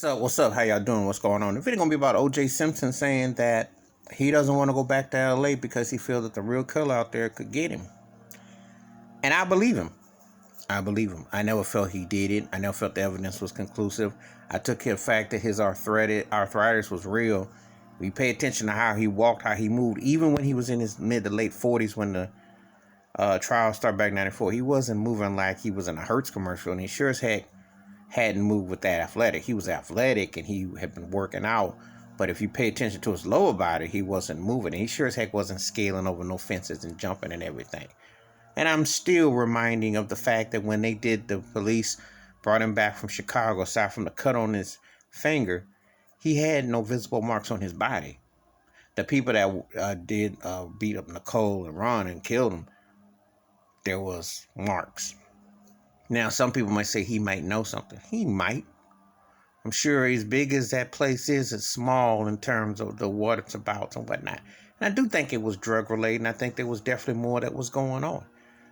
What's up? What's up? How y'all doing? What's going on? The video gonna be about O.J. Simpson saying that he doesn't want to go back to L.A. because he feels that the real killer out there could get him. And I believe him. I believe him. I never felt he did it. I never felt the evidence was conclusive. I took the fact that his arthritis was real. We pay attention to how he walked, how he moved, even when he was in his mid to late 40s when the trial started back in 94. He wasn't moving like he was in a Hertz commercial, and he sure as heck hadn't moved with that athletic. He was athletic and he had been working out, but if you pay attention to his lower body, he wasn't moving. And he sure as heck wasn't scaling over no fences and jumping and everything. And I'm still reminding of the fact that when the police brought him back from Chicago, aside from the cut on his finger, he had no visible marks on his body. The people that did beat up Nicole and Ron and killed him, there was marks. Now, some people might say he might know something. He might. I'm sure as big as that place is, it's small in terms of what it's about and whatnot. And I do think it was drug-related, and I think there was definitely more that was going on.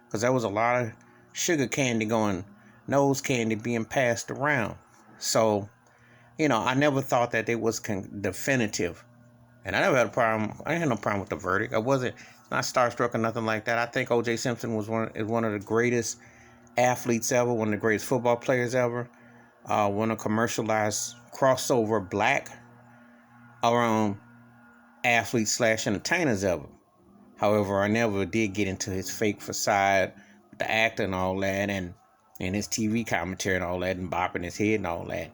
Because there was a lot of sugar candy nose candy being passed around. So, I never thought that it was definitive. And I never had a problem. I didn't have no problem with the verdict. I wasn't not starstruck or nothing like that. I think O.J. Simpson was one of the greatest athletes ever, one of the greatest football players ever, one of commercialized crossover black around athletes / entertainers ever. However, I never did get into his fake facade, the acting and all that, and his TV commentary and all that, and bopping his head and all that.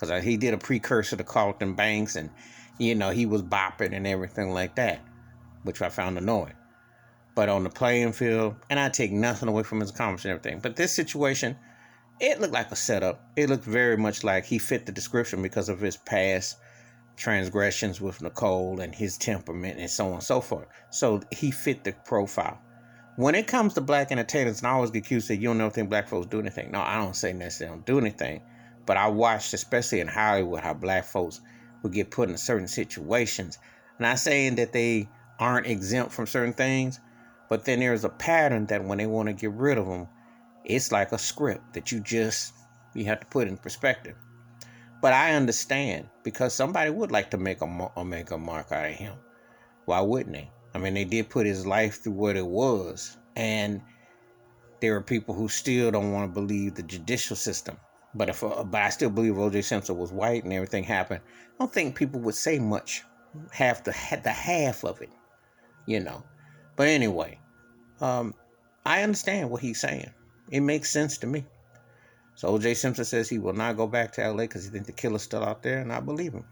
Because he did a precursor to Carlton Banks, and, he was bopping and everything like that, which I found annoying. But on the playing field, and I take nothing away from his accomplishments and everything, but this situation, it looked like a setup. It looked very much like he fit the description because of his past transgressions with Nicole and his temperament and so on and so forth. So he fit the profile. When it comes to black entertainers, and I always get accused that you don't think black folks do anything. No, I don't say necessarily don't do anything, but I watched, especially in Hollywood, how black folks would get put in certain situations. Not saying that they aren't exempt from certain things, but then there's a pattern that when they want to get rid of them, it's like a script that you have to put in perspective. But I understand, because somebody would like to make a mark out of him. Why wouldn't they? I mean, they did put his life through what it was, and there are people who still don't want to believe the judicial system. But I still believe O.J. Simpson was white and everything happened. I don't think people would say much, half of it, But anyway, I understand what he's saying. It makes sense to me. So O.J. Simpson says he will not go back to L.A. because he thinks the killer's still out there, and I believe him.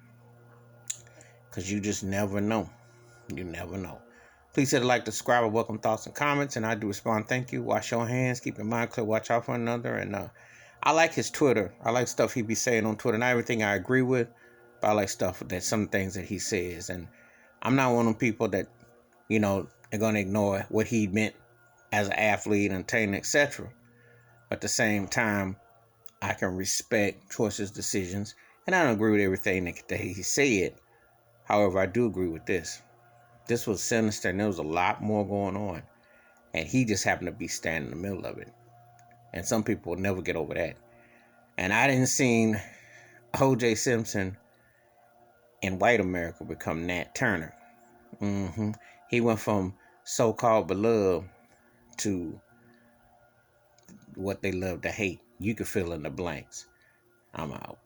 Because you just never know. You never know. Please hit like, subscribe, or welcome thoughts and comments, and I do respond. Thank you. Wash your hands. Keep your mind clear. Watch out for one another. And I like his Twitter. I like stuff he be saying on Twitter. Not everything I agree with, but I like some things that he says. And I'm not one of them people that, are going to ignore what he meant as an athlete, entertainer, etc. But at the same time, I can respect choices, decisions, and I don't agree with everything that he said. However, I do agree with this. This was sinister, and there was a lot more going on. And he just happened to be standing in the middle of it. And some people will never get over that. And I didn't see O.J. Simpson in white America become Nat Turner. He went from so-called beloved to what they love to hate. You can fill in the blanks. I'm out.